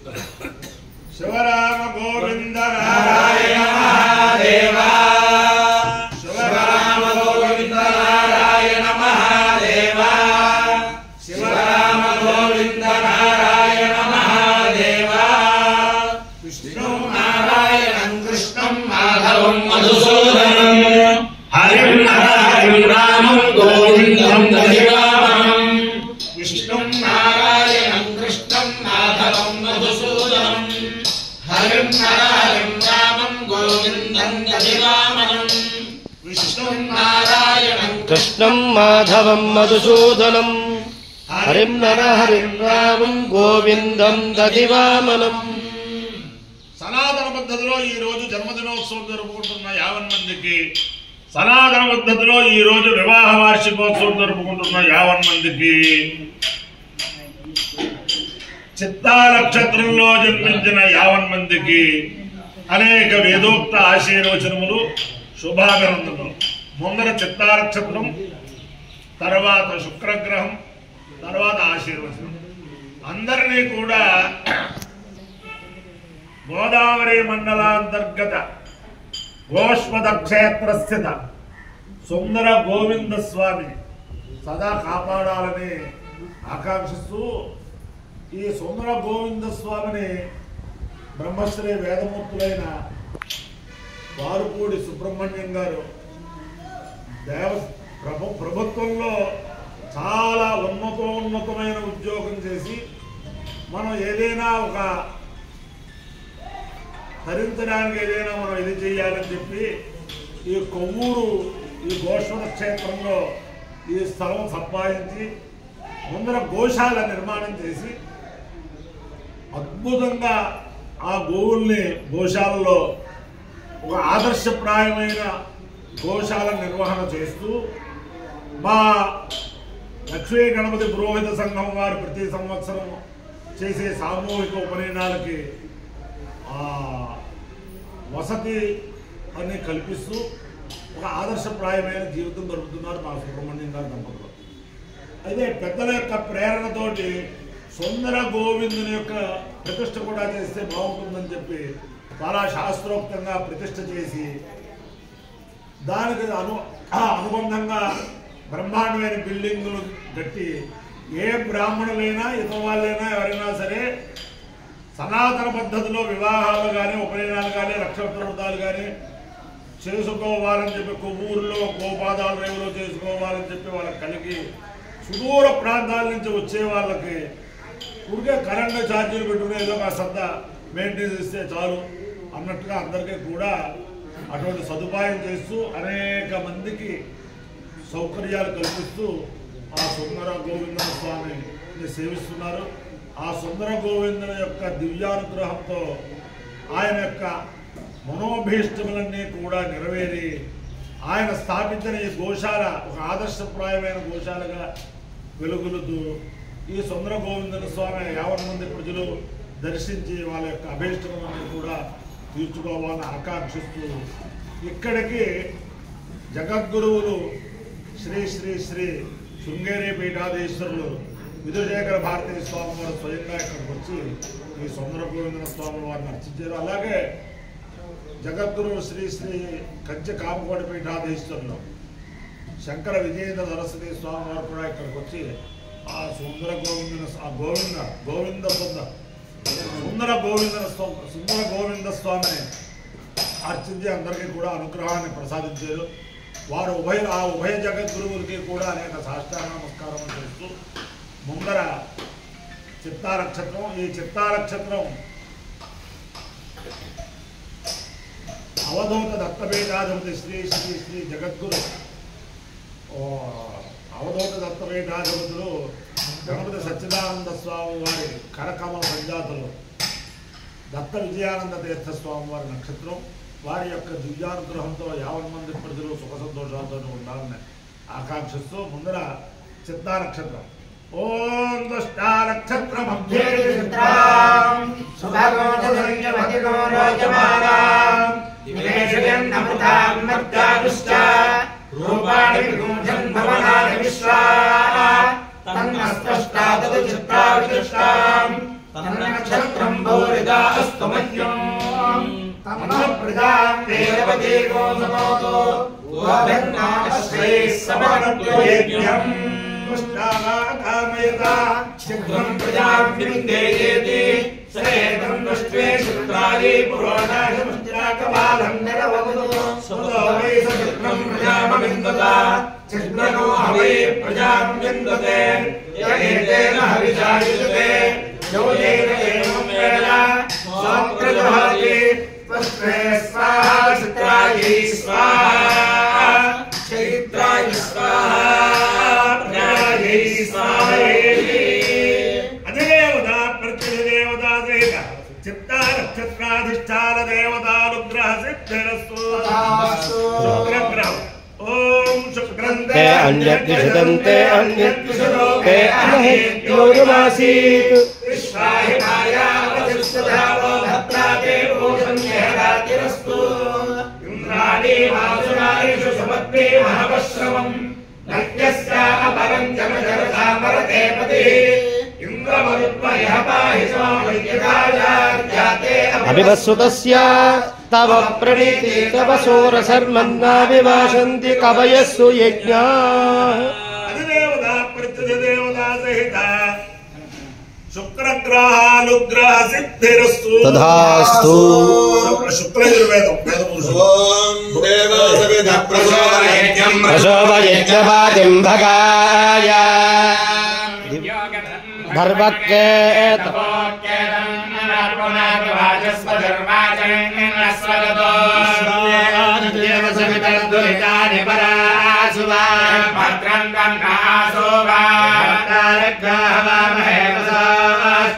शिवराम गोविंद नारायण महादेव शिवराम गोविंद नारायण महादेव शिवराम गोविंद नारायण महादेव विष्णु नारायणं कृष्णं माधवं मधुसूदनं हरिं हरिं रामं गोविन्दं दधिवामनं विष्णु नारायणं कृष्णं माधवं मधुसूदनं हरिं रामं गोविन्दं दधिवामनं विष्णु नारायणं कृष्णं माधवं मधुसूदनं हरिं रामं गोविन्दं दधिवामनं। సనాతన పద్ధతిలో ఈ రోజు జన్మదినోత్సవం జరుపుకుంటున్న 50 మందికి, సనాతన పద్ధతిలో ఈ రోజు వివాహ వార్షికోత్సవం జరుపుకుంటున్న 50 మందికి, చిత్తా నక్షత్రంలో జన్మించిన 50 మందికి అనేక వేదోక్త ఆశీర్వచనములు, శుభాభినందనలు. ముందర చిత్తా నక్షత్రం, తర్వాత శుక్రగ్రహం, తర్వాత ఆశీర్వచనం. అందరినీ కూడా గోదావరి మండలాంతర్గత గోష్పద క్షేత్ర స్థిత సుందర గోవింద స్వామి సదా కాపాడాలని ఆకాంక్షిస్తూ ఈ సుందర గోవింద స్వామిని బ్రహ్మశ్రీ వేదమూర్తులైన వారుపూడి సుబ్రహ్మణ్యం గారు ప్రభుత్వంలో చాలా ఉన్నతమైన ఉద్యోగం చేసి మనం ఏదైనా ఒక ధరించడానికి ఏదైనా మనం ఇది చేయాలని చెప్పి ఈ కొవ్వూరు ఈ గోష్పద క్షేత్రంలో ఈ స్థలం సంపాదించి ముందర గోశాల నిర్మాణం చేసి అద్భుతంగా ఆ గోవుల్ని గోశాలలో ఒక ఆదర్శప్రాయమైన గోశాల నిర్వహణ చేస్తూ మా లక్ష్మీ గణపతి పురోహిత సంఘం వారు ప్రతి సంవత్సరం చేసే సామూహిక ఉపనయనాలకి వసతి అని కల్పిస్తూ ఒక ఆదర్శప్రాయమైన జీవితం గడుపుతున్నారు మా సుబ్రహ్మణ్యం గారి దంపతులు. అయితే పెద్దల యొక్క ప్రేరణతోటి సుందర గోవిందుని యొక్క ప్రతిష్ఠ కూడా చేస్తే బాగుంటుందని చెప్పి చాలా శాస్త్రోక్తంగా ప్రతిష్ఠ చేసి దానికి అనుబంధంగా బ్రహ్మాండమైన బిల్డింగులు కట్టి ఏ బ్రాహ్మణులైనా ఇతర వాళ్ళైనా ఎవరైనా సరే సనాతన పద్ధతిలో వివాహాలు కానీ ఉపనయనాలు కానీ రక్షావృతాలు కానీ చేసుకోవాలని చెప్పి కొవ్వూరులో గోపాదాల రేవులో చేసుకోవాలని చెప్పి వాళ్ళకి కలిగి సుదూర ప్రాంతాల నుంచి వచ్చే వాళ్ళకి ఊరికే కరెంట్ ఛార్జీలు పెట్టుకునే ఏదో కాస్త మెయింటైన్ చేస్తే చాలు అన్నట్టుగా అందరికీ కూడా అటువంటి సదుపాయం చేస్తూ అనేక మందికి సౌకర్యాలు కల్పిస్తూ ఆ సుందర గోవింద స్వామిని సేవిస్తున్నారు. ఆ సుందర గోవిందుని యొక్క దివ్యానుగ్రహంతో ఆయన యొక్క మనోభీష్టములన్నీ కూడా నెరవేరి ఆయన స్థాపించిన ఈ గోశాల ఒక ఆదర్శప్రాయమైన గోశాలగా వెలుగులుతూ ఈ సుందర గోవిందుని స్వామి 50 మంది ప్రజలు దర్శించి వాళ్ళ యొక్క అభీష్టములన్నీ కూడా తీర్చుకోవాలని ఆకాంక్షిస్తూ ఇక్కడికి జగద్గురువులు శ్రీ శ్రీ శ్రీ శృంగేరి పీఠాధీశ్వరులు విధుశేఖర భారతీ స్వామి వారు స్వయంగా ఇక్కడికి వచ్చి ఈ సుందర గోవింద స్వామి వారిని అర్చించారు. అలాగే జగద్గురు శ్రీ శ్రీ కంచె కామకోటి పీఠాధీశ్వరులు శంకర విజయేంద్ర సరస్వతి స్వామి వారు కూడా ఇక్కడికి వచ్చి ఆ సుందర గోవింద స్వామిని అర్చించి అందరికీ కూడా అనుగ్రహాన్ని ప్రసాదించారు. వారు ఉభయ జగద్గురువులకి కూడా అనేక సాష్టాంగ నమస్కారం చేస్తూ ముందర చిత్తా నక్షత్రం, ఈ చిత్తా నక్షత్రం అవధూత దత్తపీఠాధిపతి శ్రీ శ్రీ శ్రీ జగద్గురు అవధూత దత్తపీఠాధిపతులు గణపతి సచ్చిదానంద స్వామి వారి కరకమల సంజాతులు దత్త విజయానంద తీర్థ స్వామి వారి నక్షత్రం. వారి యొక్క దివ్యానుగ్రహంతో 50 మంది ప్రజలు సుఖ సంతోషాలతో ఉండాలని ఆకాంక్షిస్తూ ముందర చిత్తా నక్షత్రం. ఓం దుష్టా నక్షత్ర మధ్యే నక్షత్రం प्रजां देवते गोमनोतो गोभिर्नाश्रैः समनप्यो यज्ञम् पुष्टाकामयता शीघ्रं प्रजां विन्देयेति सरेदं दृष्ट्वे शुक्रादि पुरोणाशमुष्ट्राकपालं निरवदो सुतो वै सचित्रं प्रजामविन्दता चित्रनो हवै प्रजां विन्दते येन हविषायुजते यो येन एवं वेद स्वाप्रजहाति त्वष्ट्रे स्वाहा चित्रायै स्वाहा चैत्राय स्वाहा प्रजायै स्वाहेति अदेवता प्रत्यदेवता देवता चित्ता नक्षत्राधिष्ठान देवतानुग्रह सिद्धिरस्तु शुक्रग्रह ओम शुक्रन्ते अन्यद्विषदन्ते अन्यद्विषदोके अनहेत्योरुमासीत् विश्वाहिताया वसिष्ठधावो भद्राते भूषण्यहरातिरस्तु इन्द्राणि वासुरारिषु समत्वे महवश्रवम् नत्यस्य अपरं जमजरथा मरते पतिः इन्द्रमरुत्वयः पाहि स्वामय्यदायार्याते अभिवस्सुतस्य तव प्रणीति तव सोरसर्मन्नाभिभाषन्ति कवयस्सु यज्ञाः अधिदेवता प्रत्यदेवता सहिता शुक्रग्रहानुग्रह सिद्धिरस्तु तथास्तु शुक्लयजुर्वेदं ओम देवसविधा प्रसोदयज्ञं प्रसोदयज्ञपातिं भगाय धर्मक्केत देवसवितर्दुरितानि परासुवा भद्रं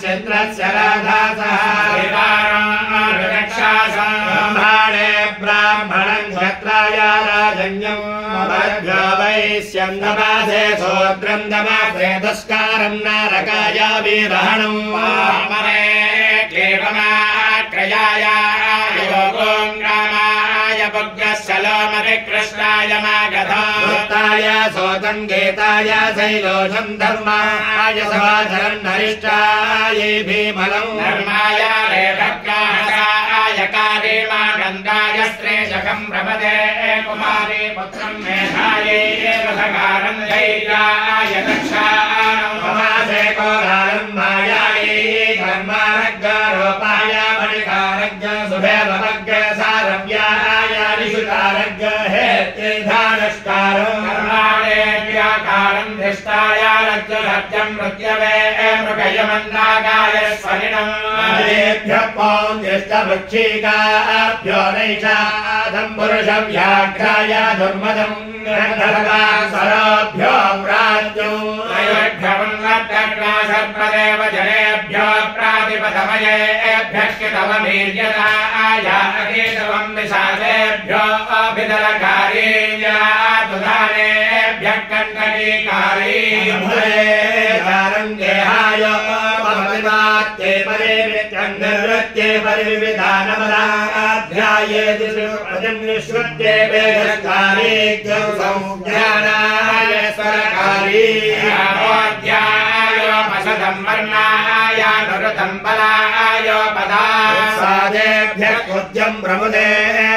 चन्द्रस्य राधासहाणे ब्राह्मणं क्षत्राय राजन्यं वैश्यं दमासे सोद्रं दमासे तस्कारं नारकाय वीरहणं वामरे क्लेशमाक्रयाय योगों रामाय पुग्रशलोमति कृष्णाय मागधाय सोदङ्गेताय शैलोषं धर्माय सवाधरं नरिष्ठाय भीमलं धर्माय रेभक्काय कारेमानन्दाय श्रेषकं प्रपदे कुमारे पुत्रं मेधायै रथकारं धैर्याय दक्षाणमासे कोलालं मायायै धर्मारग्गारोपाय मणिकारज्ञ सुभेरवज्ञ सारव्याय ऋषिकारज्ञ हेत्यैधानष्कारं कर्माणेऽव्याकारं धृष्टाय रज्जुरज्ञं मृत्यवे मृगयमन्दागाय स्वरिणं देभ्यः पौन्द्रिष्टवृक्षिकाभ्यो नैषादं पुरुषव्याघ्राय दुर्मदं गन्धर्वासरोभ्यो प्राज्ञो सर्पदेव जनेभ्यो प्रातिपदमयेभ्यः कितवमीर्यताय अकेशवं विशालेभ्यो अभिदलकारीयातुधानेभ्यः कण्टकीकारीरङ्गेहाय परिवात्ये परिवृत्यं निर्वृत्ये परिविधानमदाध्याये दिशुपतिं निःश्रुत्ये वेदकारी संज्ञानाय स्वरकारी पशदं वर्णाय नृतं बलाय पदासादेभ्यः कुज्यं प्रमुदे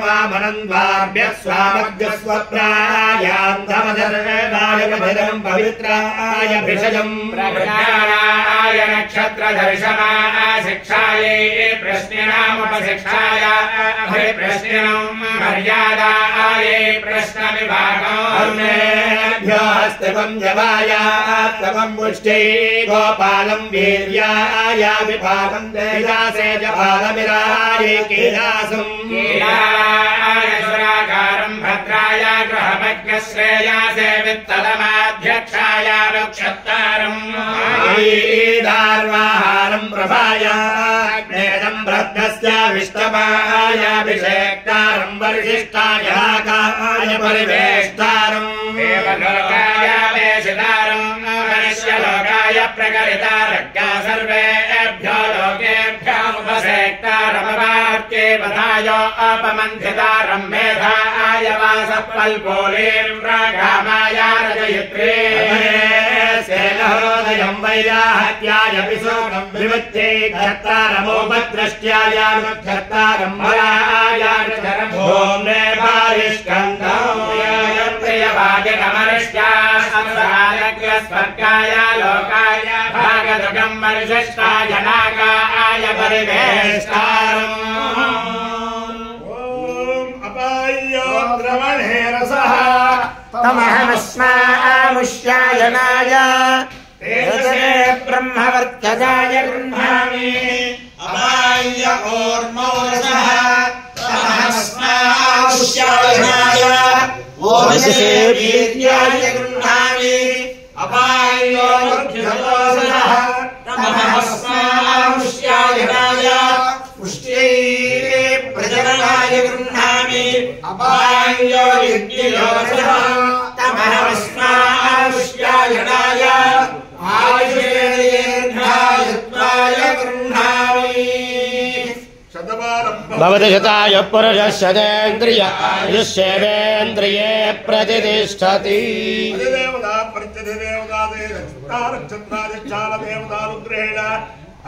वामनन्द्वाभ्यः स्वामग्रस्वप्रायान्धमधर्माय कभिदं पवित्राय भिषजं प्रज्ञानाय नक्षत्रदर्शनाय शिक्षायै प्रश्निनामुपशिक्षाय अभिप्रश्निनं मर्यादाय प्रश्नविभागो हस्तिवं जवाय तवं मुष्टै गोपालं वीर्याय विभागं तेजासे जपालमिराय कीलासं कीलाय सुराकारं भद्राय ग्रहमज्ञश्रेयासे वित्तलमाध्यक्षाय वृक्षत्तारं दार्वाहारं प्रभाय अग्नेदं भद्रस्य विष्टमाय अभिषेक्तारं वरिष्ठाय हाकाय परिवेष्टारं देवलोकाय वेशितारं मनुष्यलोकाय प्रकटितारज्ञा सर्वेभ्यो लोकेभ्योमुपसेक्तारमवार्त्ये वधाय अपमन्थितारं मेधाय वासः पल्पोलीं प्रागामाय रजयित्रे यस्तेन हृदयं वैराहत्याय विशोकं विमुच्यै क्षत्तारमोपद्रष्ट्यायानुक्षत्तारं भयायानुचरम् ॐ नेपारिष्कन्धाय प्रियभाजकमरिष्याय लोकाय भागदुगं वरिष्ठाय नागाय परिवेष्टारम् द्रवणे रसः तमहमस्मामुष्यायनाय तेजसे ब्रह्मवर्चजाय गृह्णामि अपाय्य ओर्मो रसः तमहमस्मामुष्यायनाय ओजसे वीर्याय गृह्णामि अपाय्यो वर्चसः तमहमस्मामुष्यायनाय पुष्ट्यै प्रजननाय गृह्णामि अपाय्यो यज्ञयोजः तमहमस्मामुष्यायनाय आयुषेन्द्रायत्वाय गृह्णामि भवति शताय पुरुषस्येन्द्रिय आयुष्येवेन्द्रिये प्रतिष्ठति अधिदेवता प्रत्यधिदेवतादे नक्षत्रादिक्षत्रादिक्षालदेवतानुग्रहेण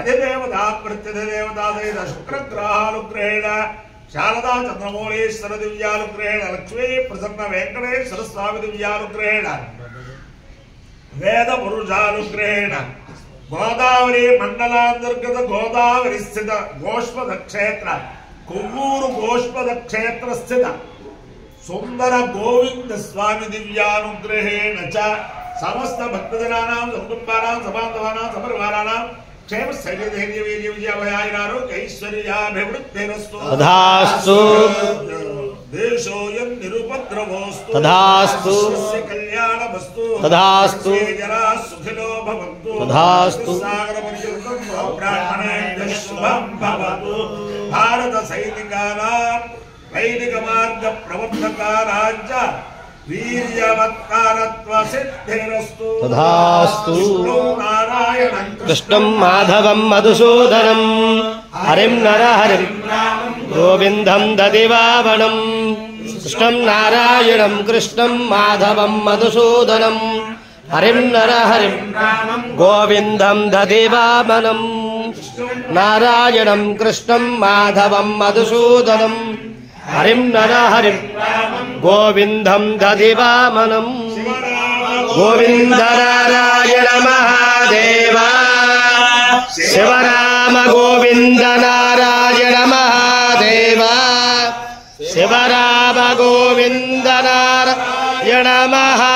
अधिदेवता प्रत्यधिदेवतादे शुक्रग्रहानुग्रहेण शारदा चन्द्रमौळीश्वर दिव्यानुग्रहेण लक्ष्मी प्रसन्न वेङ्कटेश्वर स्वामी दिव्यानुग्रहेण वेदपुरुषानुग्रहेण गोदावरी मंडलांतर्गत गोदावरी स्थित गोष्पद क्षेत्र कोव्वूरु गोष्पद क्षेत्र स्थित सुंदर गोविंद स्वामी दिव्यानुग्रहेण च समस्त भक्तजनानां कुटुंबानां सबान्धवानां सपरिवाराणां क्षेम स्थैर्य धैर्य वीर्य विजयाभयारोग्य ऐश्वर्याभिवृद्धिरस्तु तथास्तु देशोऽयं निरुपद्रवोऽस्तु तथास्तु कल्याणमस्तु तथास्तु जरा सुखिनो भवन्तु तथास्तु सागरपर्यन्तं ब्राह्मणेभ्यः शुभं भवतु भारत सैनिकानां वैदिक मार्ग प्रवर्तकानां च वीर्यवत्कारत्व सिद्धिरस्तु तथास्तु नारायणं कृष्णं माधवं मधुसूदनं हरिं नरहरिं गोविन्दं ददिवावनं कृष्णं नारायणं कृष्णं माधवं मधुसूदनं हरिं नरहरिं गोविन्दं ददिवावनं नारायणं कृष्णं माधवं मधुसूदनं हरिं नरहरिं गोविन्दं ददिवामनं गोविन्द नारायण महादेव शिवराम गोविन्द नारायण महादेव शिवराम गोविन्द नारायण महादेव